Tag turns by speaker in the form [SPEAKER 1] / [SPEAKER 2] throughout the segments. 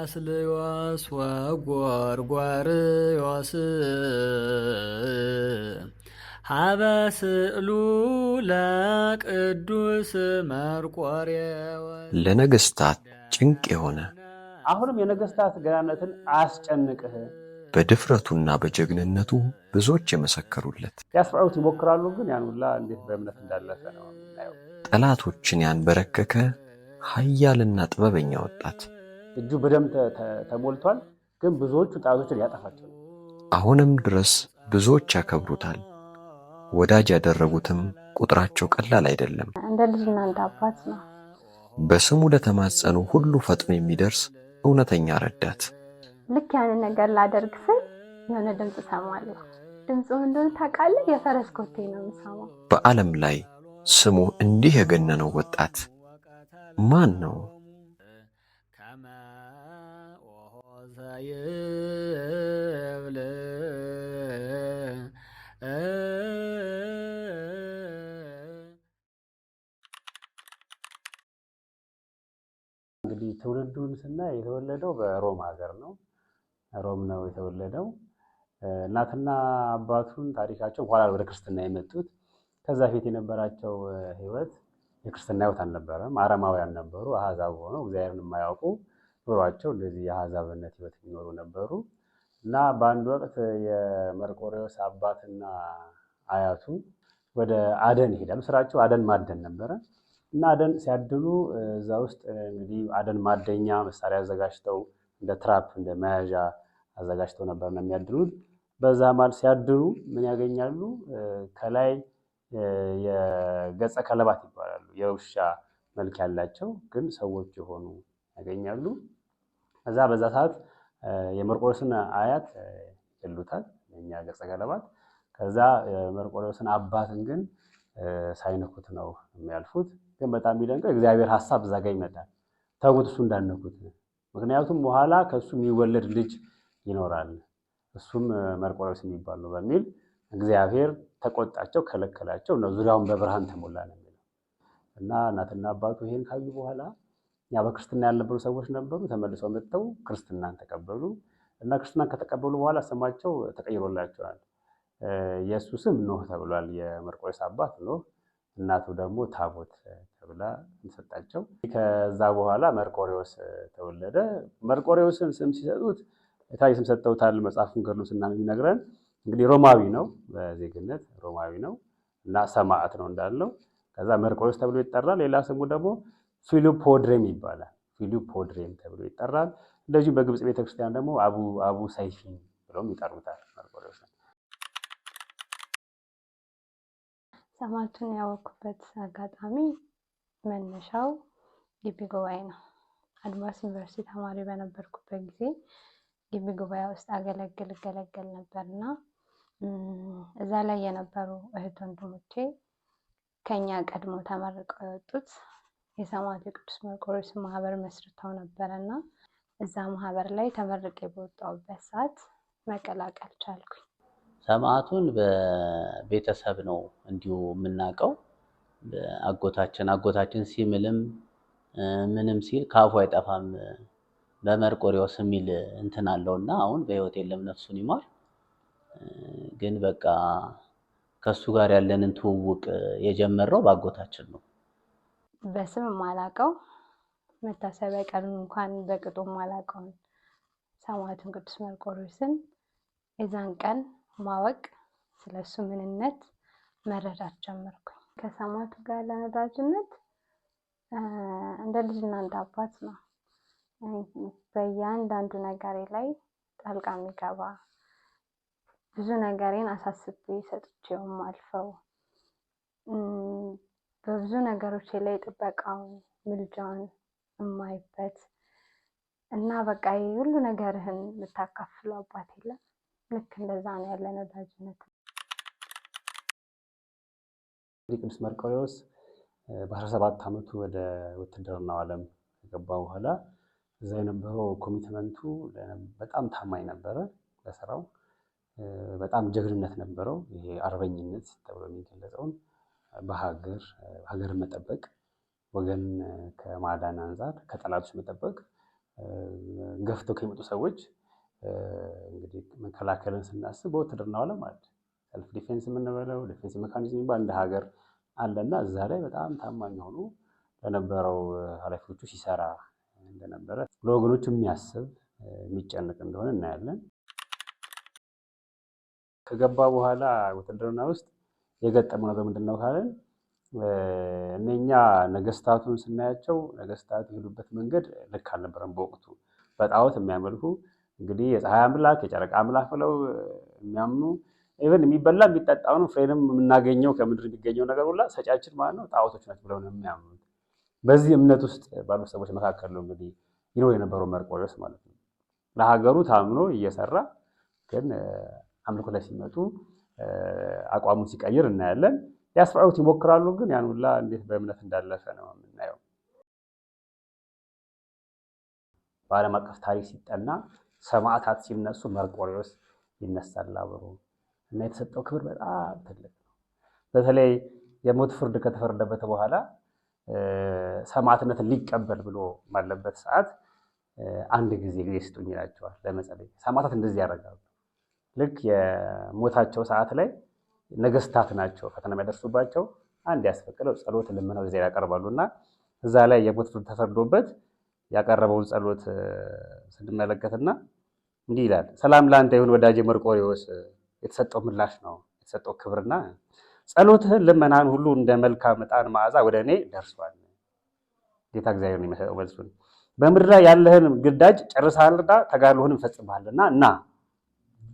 [SPEAKER 1] ባስልዮስ ወጎርጎርዮስ ሀበ ስእሉ ለቅዱስ መርቆሬዎስ
[SPEAKER 2] ለነገሥታት ጭንቅ የሆነ
[SPEAKER 3] አሁንም የነገሥታት ገናነትን አያስጨንቅህ።
[SPEAKER 2] በድፍረቱና በጀግንነቱ ብዙዎች የመሰከሩለት
[SPEAKER 3] ያስፈራሩት ይሞክራሉ፣ ግን ያን ሁላ እንዴት በእምነት እንዳለፈ ነው የምናየው።
[SPEAKER 2] ጠላቶችን ያንበረከከ ኃያልና ጥበበኛ ወጣት
[SPEAKER 3] እጁ በደም ተሞልቷል፣ ግን ብዙዎቹ ጠላቶችን ያጠፋቸው።
[SPEAKER 2] አሁንም ድረስ ብዙዎች ያከብሩታል። ወዳጅ ያደረጉትም ቁጥራቸው ቀላል አይደለም።
[SPEAKER 4] እንደ ልጅና እንደ አባት ነው።
[SPEAKER 2] በስሙ ለተማጸኑ ሁሉ ፈጥኖ የሚደርስ እውነተኛ ረዳት።
[SPEAKER 4] ልክ ያንን ነገር ላደርግ ስል የሆነ ድምፅ እሰማለሁ። ድምፁ እንደሆነ ታውቃለህ? የፈረስ ኮቴ ነው የምሰማው።
[SPEAKER 2] በዓለም ላይ ስሙ እንዲህ የገነነው ወጣት ማን ነው?
[SPEAKER 3] እንግዲህ ትውልዱን ስናይ የተወለደው በሮም ሀገር ነው። ሮም ነው የተወለደው። እናትና አባቱን ታሪካቸው በኋላ ወደ ክርስትና የመጡት። ከዛ ፊት የነበራቸው ህይወት የክርስትና ህይወት አልነበረም። አረማውያን ነበሩ። አህዛብ ሆነው እግዚአብሔርን የማያውቁ ኑሯቸው እንደዚህ የአህዛብነት ህይወት የሚኖሩ ነበሩ እና በአንድ ወቅት የመርቆሬዎስ አባትና አያቱ ወደ አደን ይሄዳሉ። ስራቸው አደን ማደን ነበረ እና አደን ሲያድኑ እዛ ውስጥ እንግዲህ አደን ማደኛ መሳሪያ አዘጋጅተው እንደ ትራፕ እንደ መያዣ አዘጋጅተው ነበር ነው የሚያድኑት። በዛ ማል ሲያድኑ ምን ያገኛሉ? ከላይ የገጸ ከለባት ይባላሉ። የውሻ መልክ ያላቸው ግን ሰዎች የሆኑ ያገኛሉ። ከዛ በዛ ሰዓት የመርቆሬዎስን አያት ይገሉታል፣ የኛ ገጸ ከለባት። ከዛ የመርቆሬዎስን አባትን ግን ሳይነኩት ነው የሚያልፉት። ግን በጣም የሚደንቀው እግዚአብሔር ሐሳብ እዛ ጋር ይመጣል። ተውት፣ እሱ እንዳነኩት። ምክንያቱም በኋላ ከሱ የሚወለድ ልጅ ይኖራል፣ እሱም መርቆሬዎስ የሚባል ነው በሚል እግዚአብሔር ተቆጣቸው፣ ከለከላቸው። እና ዙሪያውን በብርሃን ተሞላ ነው የሚለው እና እናትና አባቱ ይሄን ካዩ በኋላ ያ በክርስትና ያልነበሩ ሰዎች ነበሩ፣ ተመልሰው መጥተው ክርስትናን ተቀበሉ እና ክርስትናን ከተቀበሉ በኋላ ስማቸው ተቀይሮላቸዋል። የእሱ ስም ኖህ ተብሏል፣ የመርቆሬዎስ አባት ኖህ፣ እናቱ ደግሞ ታቦት ተብላ ተሰጣቸው። ከዛ በኋላ መርቆሬዎስ ተወለደ። መርቆሬዎስን ስም ሲሰጡት የተለያየ ስም ሰጥተውታል። መጽሐፉን ገድሉን የሚነግረን እንግዲህ ሮማዊ ነው፣ በዜግነት ሮማዊ ነው እና ሰማዕት ነው እንዳለው። ከዛ መርቆሬዎስ ተብሎ ይጠራል። ሌላ ስሙ ደግሞ ፊሉፖድሬም ይባላል። ፊሉፖድሬም ተብሎ ይጠራል። እንደዚሁ በግብፅ ቤተክርስቲያን ደግሞ አቡ ሳይፊን ብለውም ይጠሩታል መርቆሬዎስ።
[SPEAKER 4] ሰማዕቱን ያወቅኩበት አጋጣሚ መነሻው ግቢ ጉባኤ ነው። አድማስ ዩኒቨርሲቲ ተማሪ በነበርኩበት ጊዜ ግቢ ጉባኤ ውስጥ እገለገል ነበርና እዛ ላይ የነበሩ እህት ወንድሞቼ ከኛ ቀድሞ ተመርቀው የወጡት የሰማዕቱ የቅዱስ መርቆሬዎስ ማህበር መስርተው ነበርና እዛ ማህበር ላይ ተመርቄ በወጣሁበት ሰዓት መቀላቀል ቻልኩኝ።
[SPEAKER 5] ሰማዕቱን በቤተሰብ ነው እንዲሁ የምናውቀው። አጎታችን ሲምልም ምንም ሲል ካፉ አይጠፋም በመርቆሬዎስ የሚል እንትን አለውና አሁን በህይወት የለም፣ ነፍሱን ይማር። ግን በቃ ከሱ ጋር ያለንን ትውውቅ የጀመረው ባጎታችን ነው።
[SPEAKER 4] በስም ማላቀው መታሰቢያ ቀኑን እንኳን በቅጡ ማላቀውን ሰማዕቱን ቅዱስ መርቆሬዎስን የዛን ቀን ማወቅ፣ ስለሱ ምንነት መረዳት ጀመርኩኝ። ከሰማዕቱ ጋር ያለን ወዳጅነት እንደ ልጅና እንደ አባት ነው። በእያንዳንዱ ነገሬ ላይ ጣልቃ የሚገባ ብዙ ነገሬን አሳስቤ ሰጥቼውም አልፈው በብዙ ነገሮች ላይ ጥበቃውን ምልጃውን የማይበት እና በቃ ሁሉ ነገርህን የምታካፍለው አባት የለም። ልክ እንደዛ ነው ያለን ወዳጅነት።
[SPEAKER 3] ቅዱስ መርቆሬዎስ በ17 ዓመቱ ወደ ውትድርናው ዓለም ከገባ በኋላ እዛ የነበረው ኮሚትመንቱ በጣም ታማኝ ነበረ ለስራው። በጣም ጀግንነት ነበረው። ይሄ አርበኝነት ተብሎ የሚገለጸውን በሀገር መጠበቅ፣ ወገን ከማዳን አንፃር ከጠላቶች መጠበቅ ገፍተው ከሚመጡ ሰዎች እንግዲህ መከላከልን ስናስብ በውትድርናው ዓለም አለ ሰልፍ ዲፌንስ የምንበለው ዲፌንስ ሜካኒዝም የሚባል እንደ ሀገር አለና እዛ ላይ በጣም ታማኝ ሆኖ ለነበረው ኃላፊዎቹ ሲሰራ እንደነበረ ለወገኖቹ የሚያስብ የሚጨነቅ እንደሆነ እናያለን። ከገባ በኋላ ውትድርና ውስጥ የገጠመው ነገር ምንድን ነው ካለን እነኛ ነገስታቱን ስናያቸው ነገስታቱ የሄዱበት መንገድ ልክ አልነበረም። በወቅቱ በጣዖት የሚያመልኩ እንግዲህ የፀሐይ አምላክ የጨረቃ አምላክ ብለው የሚያምኑ ኢቨን የሚበላ የሚጠጣው ነው ፍሬንም የምናገኘው ከምድር የሚገኘው ነገር ሁላ ሰጫችን ማለት ነው ጣዖቶች ናቸው ብለው ነው የሚያምኑት። በዚህ እምነት ውስጥ ባሉ ሰዎች መካከል ነው እንግዲህ ይኖር የነበረው መርቆሬዎስ ማለት ነው። ለሀገሩ ታምኖ እየሰራ ግን አምልኮ ላይ ሲመጡ አቋሙን ሲቀይር እናያለን። ሊያስፈራሩት ይሞክራሉ፣ ግን ያን ሁላ እንዴት በእምነት እንዳለፈ ነው የምናየው። በዓለም አቀፍ ታሪክ ሲጠና ሰማዕታት ሲነሱ መርቆሬዎስ ይነሳል አብሮ እና የተሰጠው ክብር በጣም ትልቅ ነው። በተለይ የሞት ፍርድ ከተፈረደበት በኋላ ሰማዕትነትን ሊቀበል ብሎ ባለበት ሰዓት አንድ ጊዜ ስጡኝ ይላቸዋል ለመጸለይ። ሰማዕታት እንደዚህ ያደርጋሉ። ልክ የሞታቸው ሰዓት ላይ ነገስታት ናቸው ፈተና የሚያደርሱባቸው አንድ ያስፈቅደው ጸሎት ልመናው ጊዜ ያቀርባሉ እና እዛ ላይ የሞት ፍርድ ተፈርዶበት ያቀረበውን ጸሎት ስንመለከትና እንዲህ ይላል። ሰላም ለአንተ ይሁን ወዳጄ መርቆሬዎስ፣ የተሰጠው ምላሽ ነው የተሰጠው ክብርና ጸሎትህን ልመናን ሁሉ እንደ መልካም ዕጣን መዓዛ ወደ እኔ ደርሷል። ጌታ እግዚአብሔር ነው የሚሰጠው መልሱን። በምድር ላይ ያለህን ግዳጅ ጨርሰሃልና ተጋድሎህን ፈጽመሃልና እና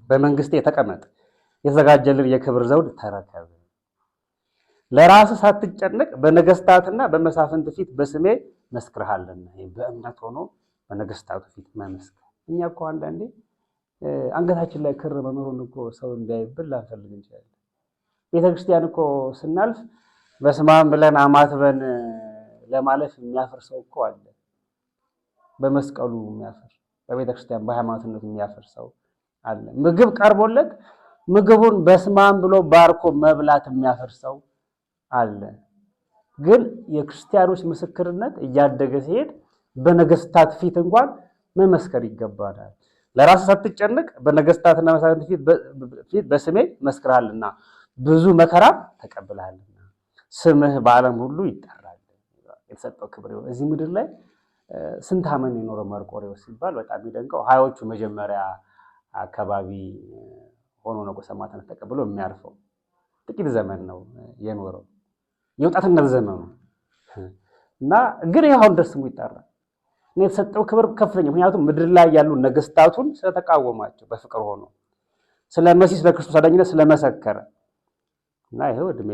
[SPEAKER 3] በመንግስቴ ተቀመጥ፣ የተዘጋጀልን የክብር ዘውድ ተረከብ። ለራስህ ሳትጨነቅ በነገስታትና በመሳፍንት ፊት በስሜ መስክርሃልና። በእምነት ሆኖ በነገስታቱ ፊት መመስከር። እኛ እኮ አንዳንዴ አንገታችን ላይ ክር መኖሩን እኮ ሰው እንዳይብል ላንፈልግ እንችላለን። ቤተክርስቲያን እኮ ስናልፍ በስመ አብ ብለን አማትበን ለማለፍ የሚያፍር ሰው እኮ አለ። በመስቀሉ የሚያፍር በቤተክርስቲያን በሃይማኖትነቱ የሚያፍር ሰው አለ። ምግብ ቀርቦለት ምግቡን በስመ አብ ብሎ ባርኮ መብላት የሚያፍር ሰው አለ። ግን የክርስቲያኖች ምስክርነት እያደገ ሲሄድ በነገስታት ፊት እንኳን መመስከር ይገባናል። ለራስህ ሳትጨነቅ በነገስታትና መሳፍንት ፊት በስሜ መስክርሃልና ብዙ መከራ ተቀብለሃልና ስምህ በዓለም ሁሉ ይጠራል። የተሰጠው ክብር ይሁን። እዚህ ምድር ላይ ስንት ዓመት የኖረው መርቆሬዎስ ሲባል በጣም የሚደንቀው ሀያዎቹ መጀመሪያ አካባቢ ሆኖ ነው ሰማዕትነት ተቀብሎ የሚያርፈው። ጥቂት ዘመን ነው የኖረው የወጣትነት ዘመኑ እና ግን አሁን ደስ ስሙ ይጠራል። የተሰጠው ክብር ከፍተኛ። ምክንያቱም ምድር ላይ ያሉ ነገስታቱን ስለተቃወማቸው በፍቅር ሆኖ ስለ መሲህ በክርስቶስ አዳኝነት ስለመሰከረ እና ይሄው እድሜ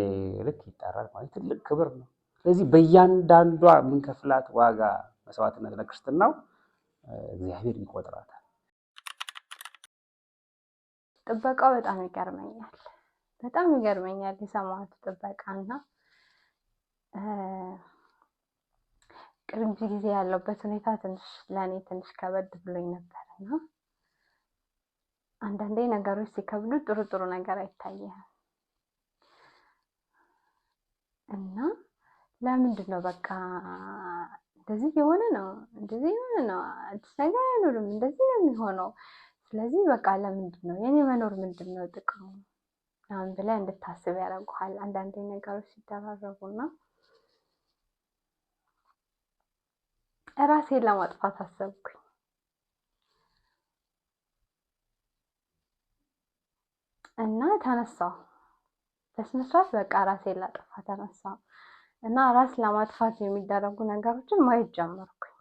[SPEAKER 3] ልክ ይጠራል ማለት ትልቅ ክብር ነው። ስለዚህ በእያንዳንዷ የምንከፍላት ዋጋ መስዋዕትነት ለክርስትናው እግዚአብሔር ይቆጥራታል።
[SPEAKER 4] ጥበቃው በጣም ይገርመኛል። በጣም ይገርመኛል የሰማዕቱ ጥበቃና ቅርብ ጊዜ ያለበት ሁኔታ ለእኔ ትንሽ ከበድ ብሎኝ ነበርና አንዳንዴ ነገሮች ሲከብዱ ጥሩ ጥሩ ነገር አይታየም እና ለምንድን ነው በቃ እንደዚህ የሆነ ነው አዲስ ነገር አይኖርም እንደዚህ ነው የሚሆነው። ስለዚህ በቃ ለምንድን ነው የኔ መኖር ምንድን ነው ጥቅሙ ምናምን ብለህ እንድታስብ ያደርጉሃል አንዳንዴ ነገሮች ሲደራረቡና ራሴን ለማጥፋት አሰብኩኝ እና ተነሳሁ። በስነ ስርዓት በቃ ራሴን ላጠፋ ተነሳሁ እና ራስ ለማጥፋት የሚደረጉ ነገሮችን ማየት ጀመርኩኝ።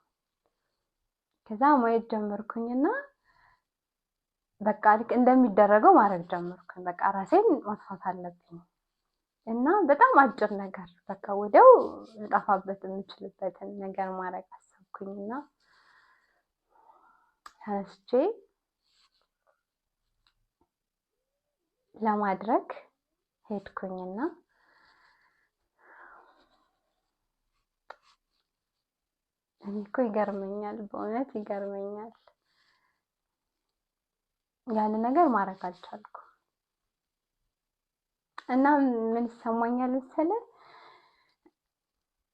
[SPEAKER 4] ከዛ ማየት ጀመርኩኝና በቃ ልክ እንደሚደረገው ማድረግ ጀመርኩኝ። በቃ ራሴን ማጥፋት አለብኝ እና በጣም አጭር ነገር በቃ ወዲያው ልጠፋበት የምችልበትን ነገር ማድረግ አሰብኩኝና ተነስቼ ለማድረግ ሄድኩኝና እኔ እኮ ይገርመኛል፣ በእውነት ይገርመኛል። ያን ነገር ማድረግ አልቻልኩም እና ምን ይሰማኛል መሰለህ?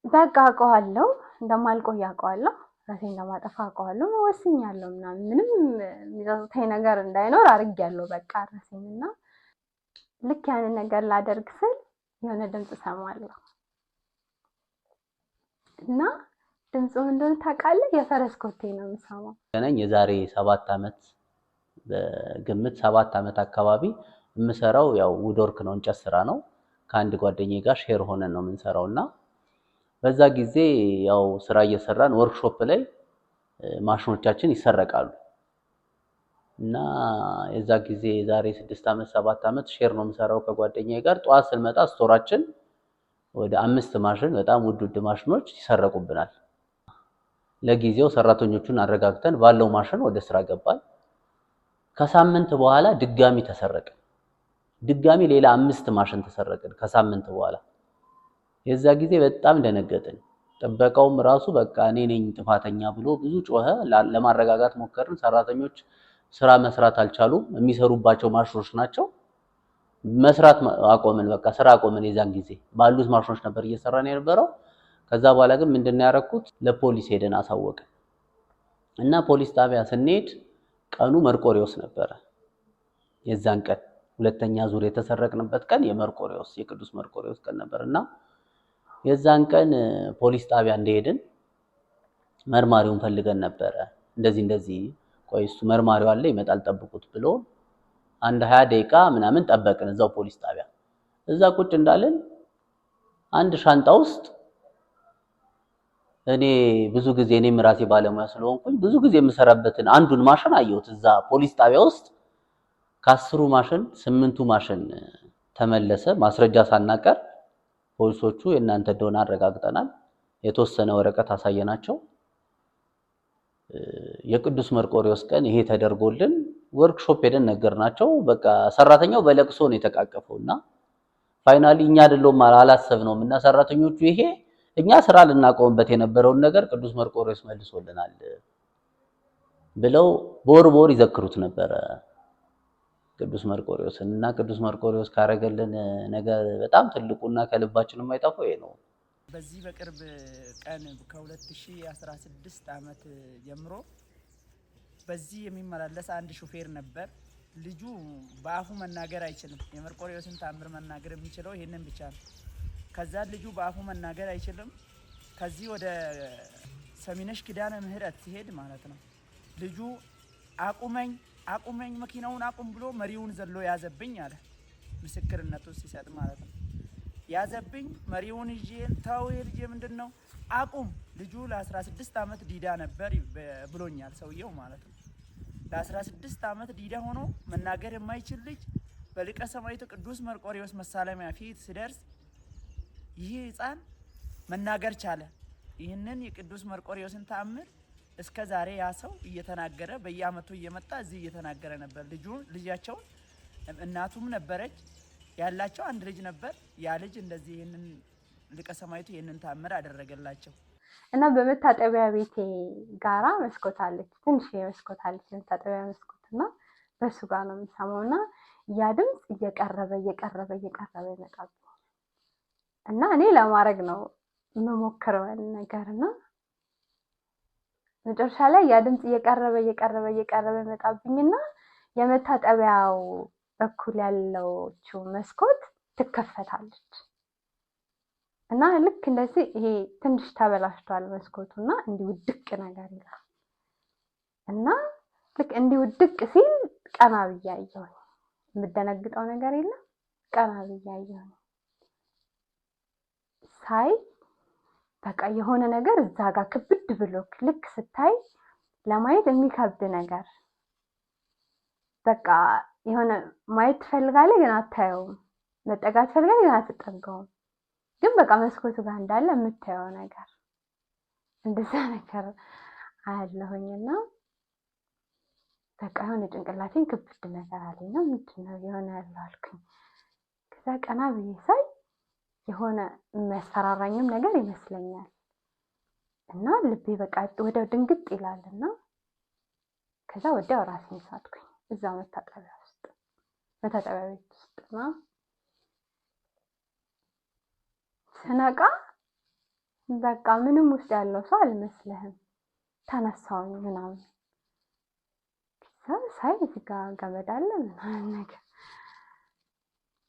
[SPEAKER 4] በቃ አውቀዋለሁ እንደማልቆይ አውቀዋለሁ። ራሴን ለማጠፋ አውቀዋለሁ ወስኛለሁ ምናምን ምንም የሚጸጽተኝ ነገር እንዳይኖር አድርጌያለሁ በቃ ራሴንና ልክ ያንን ነገር ላደርግ ስል የሆነ ድምጽ ሰማለሁ እና ድምጹ እንደሆነ ታውቃለህ የፈረስ ኮቴ ነው የምሰማው
[SPEAKER 5] ገናኝ የዛሬ 7 ዓመት በግምት 7 ዓመት አካባቢ የምሰራው ያው ውድወርክ ነው እንጨት ስራ ነው ከአንድ ጓደኛዬ ጋር ሼር ሆነን ነው የምንሰራውና በዛ ጊዜ ያው ስራ እየሰራን ወርክሾፕ ላይ ማሽኖቻችን ይሰረቃሉ እና የዛ ጊዜ ዛሬ 6 ዓመት 7 ዓመት ሼር ነው የምሰራው ከጓደኛዬ ጋር ጧት ስንመጣ ስቶራችን ወደ 5 ማሽን በጣም ውድ ማሽኖች ይሰረቁብናል ለጊዜው ሰራተኞቹን አረጋግተን ባለው ማሽን ወደ ስራ ገባን ከሳምንት በኋላ ድጋሚ ተሰረቀ ድጋሚ ሌላ 5 ማሽን ተሰረቀ ከሳምንት በኋላ የዛ ጊዜ በጣም ደነገጥን ጥበቃውም ራሱ በቃ እኔ ነኝ ጥፋተኛ ብሎ ብዙ ጮኸ ለማረጋጋት ሞከርን ሰራተኞች ስራ መስራት አልቻሉም የሚሰሩባቸው ማሽኖች ናቸው መስራት አቆምን በቃ ስራ አቆምን የዛን ጊዜ ባሉት ማሽኖች ነበር እየሰራን የነበረው ከዛ በኋላ ግን ምንድነው ያረኩት ለፖሊስ ሄደን አሳወቅን እና ፖሊስ ጣቢያ ስንሄድ ቀኑ መርቆሪዎስ ነበር የዛን ቀን ሁለተኛ ዙር የተሰረቅንበት ቀን የመርቆሪዎስ የቅዱስ መርቆሪዎስ ቀን ነበርና የዛን ቀን ፖሊስ ጣቢያ እንደሄድን መርማሪውን ፈልገን ነበር እንደዚህ ቆይሱ መርማሪው አለ ይመጣል ጠብቁት ብሎ አንድ 20 ደቂቃ ምናምን ጠበቅን እዛው ፖሊስ ጣቢያ እዛ ቁጭ እንዳለን አንድ ሻንጣ ውስጥ እኔ ብዙ ጊዜ እኔም ራሴ ባለሙያ ስለሆንኩኝ ብዙ ጊዜ የምሰራበትን አንዱን ማሽን አየሁት እዛ ፖሊስ ጣቢያ ውስጥ ከ10ሩ ማሽን 8ቱ ማሽን ተመለሰ ማስረጃ ሳናቀር ፖሊሶቹ የእናንተ እንደሆነ አረጋግጠናል የተወሰነ ወረቀት አሳየናቸው የቅዱስ መርቆሪዎስ ቀን ይሄ ተደርጎልን ወርክሾፕ ሄደን ነገርናቸው በቃ ሰራተኛው በለቅሶ ነው የተቃቀፈውና ፋይናሊ እኛ አይደለም አላሰብነውም እና ሰራተኞቹ ይሄ እኛ ስራ ልናቆምበት የነበረውን ነገር ቅዱስ መርቆሪዎስ መልሶልናል ብለው ቦርቦር ይዘክሩት ነበር ቅዱስ መርቆሪዎስ እና ቅዱስ መርቆሪዎስ ካረገልን ነገር በጣም ትልቁና ከልባችን የማይጠፋው ይሄ ነው
[SPEAKER 6] በዚህ በቅርብ ቀን ከ2016 ዓመት ጀምሮ በዚህ የሚመላለስ አንድ ሹፌር ነበር ልጁ በአፉ መናገር አይችልም የመርቆሪዎስን ታምር መናገር የሚችለው ይሄንን ብቻ ነው ከዛ ልጁ በአፉ መናገር አይችልም ከዚህ ወደ ሰሚነሽ ኪዳነ ምህረት ሲሄድ ማለት ነው ልጁ አቁመኝ መኪናውን አቁም ብሎ መሪውን ዘሎ ያዘብኝ አለ ምስክርነቱ ሲሰጥ ማለት ነው ያዘብኝ መሪውን ይዤ ታው ልጅ ምንድነው አቁም ልጁ ለ16 ዓመት ዲዳ ነበር ብሎኛል ሰውየው ማለት ነው ለ16 ዓመት ዲዳ ሆኖ መናገር የማይችል ልጅ በሊቀ ሰማዕቱ ቅዱስ መርቆሪዎስ መሳለሚያ ፊት ሲደርስ ይህ ህፃን መናገር ቻለ ይህንን የቅዱስ መርቆሪዎስን ተአምር እስከ ዛሬ ያ ሰው እየተናገረ በየአመቱ እየመጣ እዚህ እየተናገረ ነበር ልጃቸው እናቱም ነበረች ያላቸው አንድ ልጅ ነበር ያ ልጅ እንደዚህ ይሄንን ሊቀ ሰማዕቱ ይሄንን ተአምር አደረገላቸው
[SPEAKER 4] እና በመታጠቢያ ቤቴ ጋራ መስኮት አለች ትንሽ መስኮት አለች መታጠቢያ መስኮትና በሱ ጋር ነው የምሰማውና ያ ድምጽ እየቀረበ ይመጣል እና እኔ ለማድረግ ነው መሞከረው ነገርና መጨረሻ ላይ ያ ድምጽ እየቀረበ ይመጣብኝና የመታጠቢያው በኩል ያለችው መስኮት ትከፈታለች እና ልክ እንደዚህ ይሄ ትንሽ ተበላሽቷል መስኮቱና እንዲው ድቅ ነገር ይላል እና ልክ እንዲው ድቅ ሲል ቀና ብያየው የምደነግጠው ነገር የለም ቀና ብያየው ሳይ በቃ የሆነ ነገር እዛ ጋር ክብድ ብሎ ልክ ስታይ ለማየት የሚከብድ ነገር በቃ የሆነ ማየት ፈልጋለህ ግን አታየውም መጠጋት ፈልጋለህ ግን አትጠጋውም ግን በቃ መስኮቱ ጋር እንዳለ የምታየው ነገር እንደዛ ነገር አያለሁኝና በቃ የሆነ ጭንቅላቴን ክብድ ነገር አለኝና ምንድነው የሆነ ያለው አልኩኝ ከዛ ቀና ብዬ ሳይ የሆነ የሚያስፈራራኝም ነገር ይመስለኛል እና ልቤ በቃ ወዲያው ድንግጥ ይላልና ከዛ ወዲያው ራሴን ሳትኩኝ እዛ መታጠቢያ ቤት ውስጥና ስነቃ በቃ ምንም ውስጥ ያለው ሰው አልመስልህም ተነሳሁኝ ምናምን ሳይ እዚህ ጋር ገመድ አለ ምናምን ነገር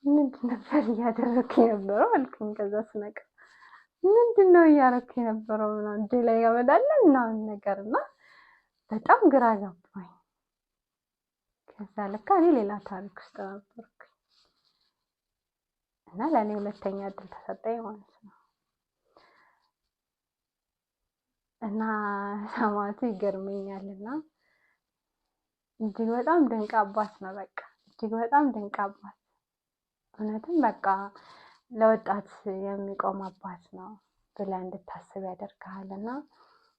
[SPEAKER 4] ምንድን ነበር እያደረኩ የነበረው አልኩኝ። ከዛ ስነቃ ምንድን ነው እያደረኩ የነበረው ምናምን እጄ ላይ ገመድ አለ ምናምን ነገር እና በጣም ግራ ገባኝ። ከዛ ለካ እኔ ሌላ ታሪክ ውስጥ ነበርኩኝ እና ለእኔ ሁለተኛ እድል ተሰጠኝ ማለት ነው። እና ሰማዕቱ ይገርመኛልና እጅግ በጣም ድንቅ አባት ነው። በቃ እጅግ በጣም ድንቅ አባት እውነትም በቃ ለወጣት የሚቆም አባት ነው ብለህ እንድታስብ ያደርግሃል። እና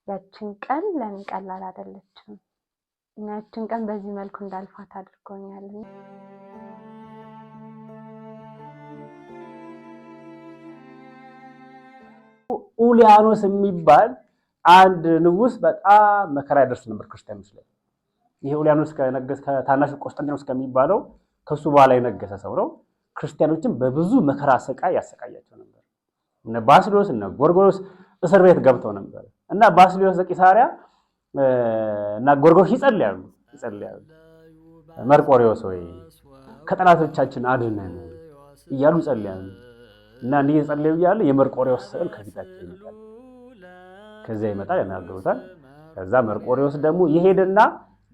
[SPEAKER 4] ያችን ቀን ለእኔ ቀላል አይደለችም። ያችን ቀን በዚህ መልኩ እንዳልፋት አድርጎኛል።
[SPEAKER 3] ኡልያኖስ የሚባል አንድ ንጉስ በጣም መከራ ያደርስ ነበር ክርስቲያኖች ላይ። ይሄ ኡልያኖስ ከታናሹ ቆስጠንጢኖስ ከሚባለው ከሱ በኋላ የነገሰ ሰው ነው። ክርስቲያኖችን በብዙ መከራ ስቃይ ያሰቃያቸው ነበር። እነ ባስልዮስ እነ ጎርጎርዮስ እስር ቤት ገብተው ነበር እና ባስልዮስ ዘቂሳርያ እና ጎርጎርዮስ ይጸልያሉ መርቆሬዎስ ሆይ ከጠላቶቻችን አድነን እያሉ ይጸልያሉ። እና እንዲህ እየጸለዩ እያለ የመርቆሬዎስ ስዕል ከፊታቸው ይመጣል። ከዚያ ይመጣል ያናግሩታል። ከዛ መርቆሬዎስ ደግሞ ይሄድና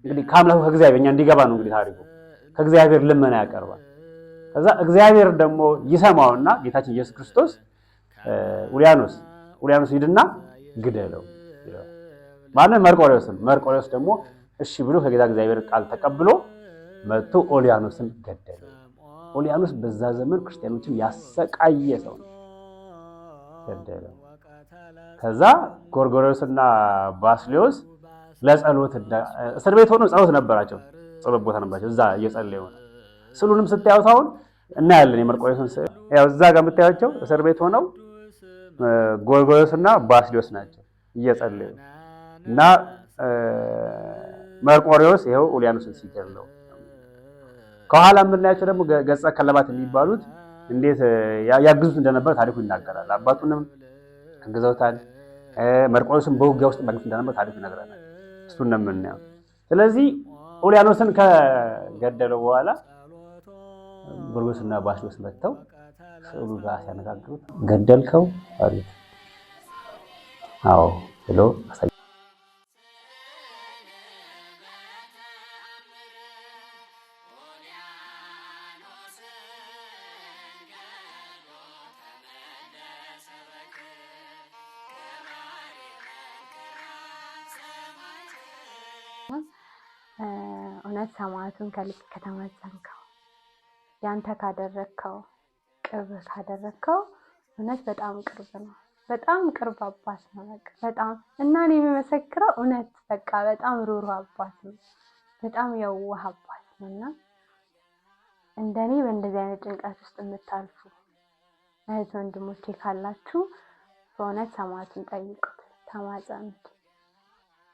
[SPEAKER 3] እንግዲህ ከአምላኩ ከእግዚአብሔር እኛ እንዲገባ ነው እንግዲህ ታሪኩ ከእግዚአብሔር ልመና ያቀርባል። ከዛ እግዚአብሔር ደግሞ ይሰማውና ጌታችን ኢየሱስ ክርስቶስ ኡልያኖስ ሂድና ግደለው ይላል። ማነው? መርቆሬዎስ ደግሞ እሺ ብሎ ከጌታ እግዚአብሔር ቃል ተቀብሎ መጥቶ ኡልያኖስን ገደለው። ኡልያኖስ በዛ ዘመን ክርስቲያኖችን ያሰቃየ ሰው ነው፣ ገደለው። ከዛ ጎርጎርዮስና ባስልዮስ ለጸሎት እስር ቤት ሆነው ጸሎት ነበራቸው፣ ጸሎት ቦታ ነበራቸው። እዛ እየጸለዩ ነው። ስሉንም ስታዩት አሁን እናያለን የመርቆሬዎስን ስዕል። ያው እዛ ጋር የምታያቸው እስር ቤት ሆነው ጎርጎርዮስና ባስልዮስ ናቸው እየጸለዩ እና መርቆሬዎስ ይኸው ኡልያኖስን ሲገድለው። ከኋላ የምናያቸው ደግሞ ገጸ ከለባት የሚባሉት እንዴት ያግዙት እንደነበር ታሪኩ ይናገራል። አባቱንም አግዘውታል። መርቆሬዎስን በውጊያ ውስጥ ማግኘት እንደነበር ታሪኩ ይነግረናል። እሱን ነው የምናየው። ስለዚህ ኡልያኖስን ከገደለው በኋላ ጎርጎርዮስና ባስልዮስ መጥተው ስዕሉ ጋር ሲያነጋግሩት ገደልከው አሉት። አዎ ብሎ አሳየ።
[SPEAKER 4] እውነት ሰማዕቱን ከልብ ከተማጸንከው ያንተ ካደረግከው ቅርብ ካደረግከው እውነት በጣም ቅርብ ነው። በጣም ቅርብ አባት ነው። በቃ በጣም እና እኔ የምመሰክረው እውነት በቃ በጣም ሩሩ አባት ነው። በጣም የዋህ አባት ነው እና እንደኔ በእንደዚህ አይነት ጭንቀት ውስጥ የምታልፉ እህት ወንድሞቼ ካላችሁ በእውነት ሰማዕቱን ጠይቁት፣ ተማጸኑት።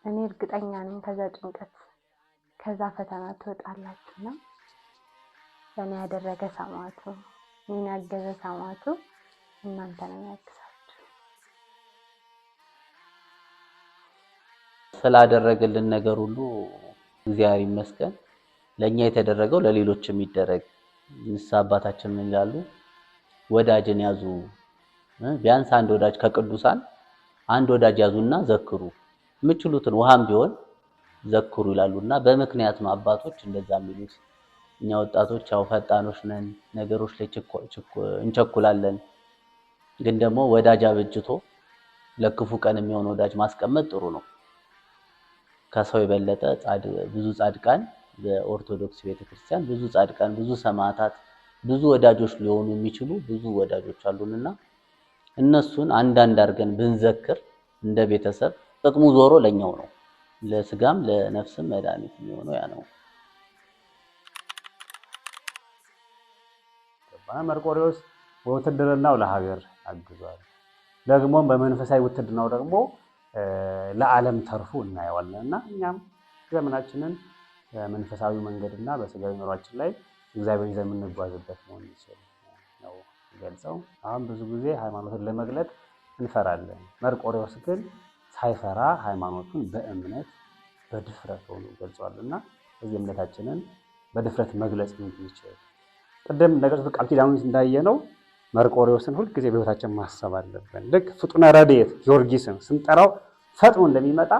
[SPEAKER 4] እኔ እርግጠኛ ነኝ ከዛ ጭንቀት ከዛ ፈተና ትወጣላችሁና ለእኔ ያደረገ ሰማዕቱ እኔን ያገዘ ሰማዕቱ እናንተንም ያግዛችሁ።
[SPEAKER 5] ስላደረገልን ነገር ሁሉ እግዚአብሔር ይመስገን። ለኛ የተደረገው ለሌሎች የሚደረግ ንስሐ አባታችን ምን ይላሉ? ወዳጅን ያዙ፣ ቢያንስ አንድ ወዳጅ ከቅዱሳን አንድ ወዳጅ ያዙና ዘክሩ፣ የምችሉትን ውሃም ቢሆን ዘክሩ ይላሉና በምክንያት ነው አባቶች እንደዛ የሚሉት። እኛ ወጣቶች ያው ፈጣኖች ነን፣ ነገሮች ላይ እንቸኩላለን። ግን ደግሞ ወዳጅ አበጅቶ ለክፉ ቀን የሚሆን ወዳጅ ማስቀመጥ ጥሩ ነው። ከሰው የበለጠ ብዙ ጻድቃን በኦርቶዶክስ ቤተክርስቲያን ብዙ ጻድቃን፣ ብዙ ሰማዕታት፣ ብዙ ወዳጆች ሊሆኑ የሚችሉ ብዙ ወዳጆች አሉንና እነሱን አንዳንድ አድርገን ብንዘክር እንደ ቤተሰብ ጥቅሙ ዞሮ ለኛው ነው። ለስጋም ለነፍስም መድኃኒት የሚሆነው ያ ነው።
[SPEAKER 3] መርቆሬዎስ በውትድርናው ለሀገር አግዟል። ደግሞም በመንፈሳዊ ውትድርናው ደግሞ ለዓለም ተርፎ እናየዋለን እና እኛም ዘመናችንን በመንፈሳዊ መንገድና በስጋዊ ኑሯችን ላይ እግዚአብሔር ይዘን የምንጓዝበት መሆን ይችላል ነው ገልጸው። አሁን ብዙ ጊዜ ሃይማኖትን ለመግለጥ እንፈራለን። መርቆሬዎስ ግን ሳይፈራ ሃይማኖቱን በእምነት በድፍረት ሆኖ ገልጿልና እዚህ እምነታችንን በድፍረት መግለጽ እንድንችል ቅድም ነገሥቱ ቃል ኪዳኑን እንዳየነው መርቆሬዎስን ሁልጊዜ በሕይወታችን ማሰብ አለብን። ልክ ፍጡነ ረድኤት ጊዮርጊስን ስንጠራው ፈጥኖ እንደሚመጣ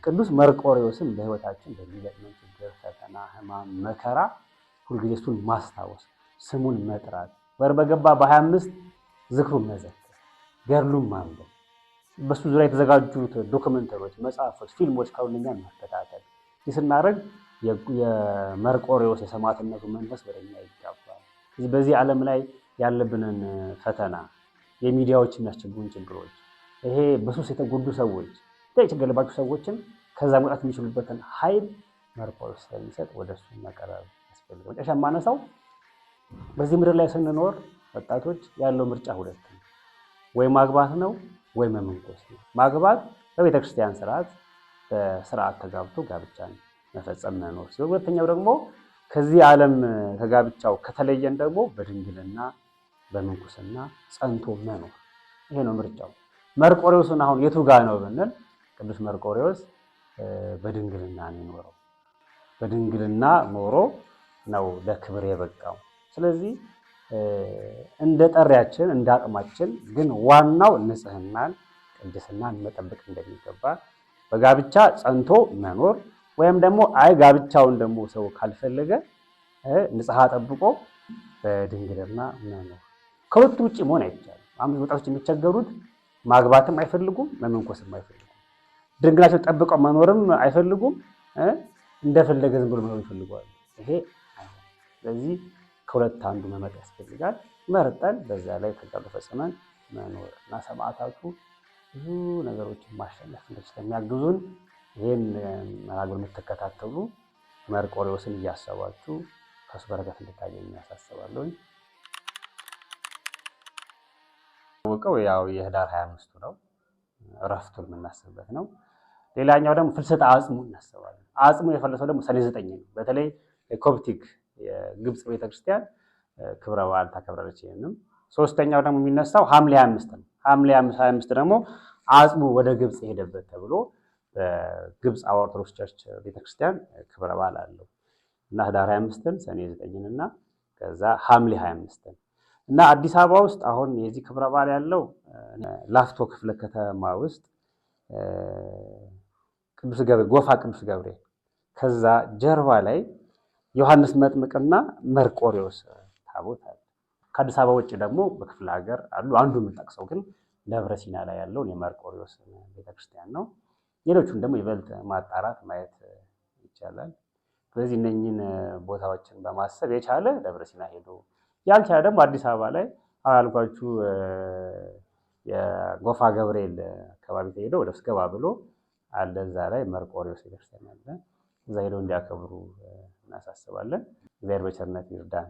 [SPEAKER 3] ቅዱስ መርቆሬዎስን በሕይወታችን በሚገጥመን ችግር፣ ፈተና፣ ሕማም፣ መከራ ሁልጊዜ እሱን ማስታወስ፣ ስሙን መጥራት፣ ወር በገባ በ25 ዝክሩን መዘከር፣ ገድሉን ማንበብ፣ በሱ ዙሪያ የተዘጋጁት ዶክመንተሪዎች፣ መጽሐፎች፣ ፊልሞች ካሉኛ መከታተል ስናደርግ የመርቆሬዎስ የሰማዕትነቱ መንፈስ ወደኛ ይጋባል። በዚህ ዓለም ላይ ያለብንን ፈተና፣ የሚዲያዎች የሚያስቸግሩን ችግሮች፣ ይሄ በሱስ የተጎዱ ሰዎች፣ ችግር ያለባቸው ሰዎችን ከዛ መውጣት የሚችሉበትን ኃይል መርቆሬዎስ ስለሚሰጥ ወደ እሱ መቀረብ ያስፈልጋል። መጨረሻ የማነሳው በዚህ ምድር ላይ ስንኖር ወጣቶች ያለው ምርጫ ሁለት ነው። ወይ ማግባት ነው ወይ መመንኮስ ነው። ማግባት በቤተክርስቲያን ስርዓት በስርዓት ተጋብቶ ጋብቻን መፈጸም መኖር ሲሆን፣ ሁለተኛው ደግሞ ከዚህ ዓለም ከጋብቻው ከተለየን ደግሞ በድንግልና በምንኩስና ጸንቶ መኖር። ይሄ ነው ምርጫው። መርቆሬዎስን አሁን የቱ ጋ ነው ብንል ቅዱስ መርቆሬዎስ በድንግልና ነው የኖረው። በድንግልና ኖሮ ነው ለክብር የበቃው። ስለዚህ እንደ ጠሪያችን እንደ አቅማችን ግን ዋናው ንጽህናን ቅድስናን መጠበቅ እንደሚገባ በጋብቻ ጸንቶ መኖር ወይም ደግሞ አይ ጋብቻውን ደግሞ ሰው ካልፈለገ ንጽሐ ጠብቆ በድንግልና መኖር። ከሁለቱ ውጭ መሆን አይቻልም። አሁን ወጣቶች የሚቸገሩት ማግባትም አይፈልጉም፣ መመንኮስም አይፈልጉም። ድንግላቸው ጠብቀው መኖርም አይፈልጉም፣ እንደፈለገ ዝም ብሎ መኖር ይፈልጋሉ። ይሄ አይሆንም። ስለዚህ ከሁለት አንዱ መመጥ ያስፈልጋል። መርጠን በዛ ላይ ተጋድሎ ፈጽመን መኖር እና ሰማዕታቱ ብዙ ነገሮችን ማሸነፍ ስለሚያግዙን ይህን መርሃግብር የምትከታተሉ መርቆሬዎስን እያሰባችሁ ከሱ በረከት እንድታገኙ ያሳስባለሁ። ወቀው ያው የህዳር 25 ነው፣ እረፍቱን የምናስብበት ነው። ሌላኛው ደግሞ ፍልሰተ አጽሙ እናስባለን። አጽሙ የፈለሰው ደግሞ ሰኔ 9 ነው። በተለይ የኮፕቲክ የግብፅ ቤተክርስቲያን ክብረ በዓል ታከብራለች። ይሄንም ሶስተኛው ደግሞ የሚነሳው ሐምሌ 25 ነው። ሐምሌ 25 ደግሞ አጽሙ ወደ ግብፅ የሄደበት ተብሎ በግብፅ ኦርቶዶክስ ቸርች ቤተክርስቲያን ክብረ በዓል አለው እና ህዳር 25ን ሰኔ 9ን እና ከዛ ሐምሌ 25ን እና አዲስ አበባ ውስጥ አሁን የዚህ ክብረ በዓል ያለው ላፍቶ ክፍለ ከተማ ውስጥ ጎፋ ቅዱስ ገብርኤል ከዛ ጀርባ ላይ ዮሐንስ መጥምቅና መርቆሬዎስ ታቦት አለ። ከአዲስ አበባ ውጭ ደግሞ በክፍለ ሀገር አሉ። አንዱ የምንጠቅሰው ግን ደብረ ሲና ላይ ያለውን የመርቆሬዎስ ቤተክርስቲያን ነው። ሌሎቹን ደግሞ ይበልጥ ማጣራት ማየት ይቻላል። ስለዚህ እነኝህን ቦታዎችን በማሰብ የቻለ ደብረ ሲና ሄዶ ያልቻለ ደግሞ አዲስ አበባ ላይ አልኳችሁ የጎፋ ገብርኤል አካባቢ ተሄዶ ወደ ውስጥ ገባ ብሎ አለ። እዛ ላይ መርቆሬዎስ ቤተክርስቲያን አለ። እዛ ሄደው እንዲያከብሩ እናሳስባለን። እግዚአብሔር በቸርነት ይርዳን።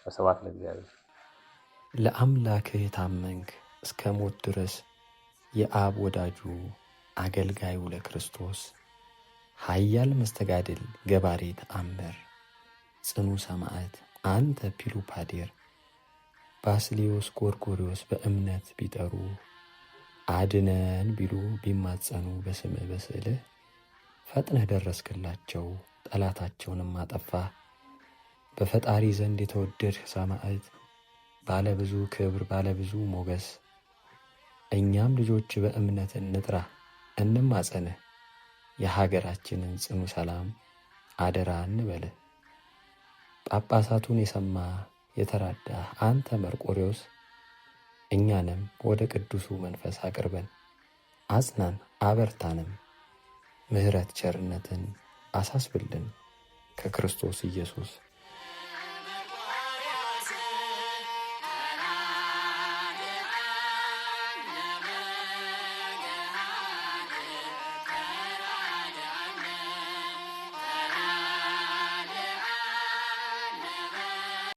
[SPEAKER 3] በስብሐት ለእግዚአብሔር።
[SPEAKER 2] ለአምላክህ የታመንክ እስከ ሞት ድረስ የአብ ወዳጁ አገልጋዩ ለክርስቶስ ኃያል መስተጋድል ገባሬ ተአምር ጽኑ ሰማዕት አንተ ፒሉፓዴር ባስልዮስ ጎርጎርዮስ በእምነት ቢጠሩ አድነን ቢሉ ቢማጸኑ በስምህ በስዕልህ ፈጥነህ ደረስክላቸው ጠላታቸውንም አጠፋ። በፈጣሪ ዘንድ የተወደድህ ሰማዕት ባለብዙ ክብር ባለብዙ ሞገስ እኛም ልጆች በእምነት እንጥራ እንማጸንህ የሀገራችንን ጽኑ ሰላም አደራ እንበልህ። ጳጳሳቱን የሰማ የተራዳ አንተ መርቆሬዎስ እኛንም ወደ ቅዱሱ መንፈስ አቅርበን አጽናን አበርታንም። ምሕረት ቸርነትን አሳስብልን ከክርስቶስ ኢየሱስ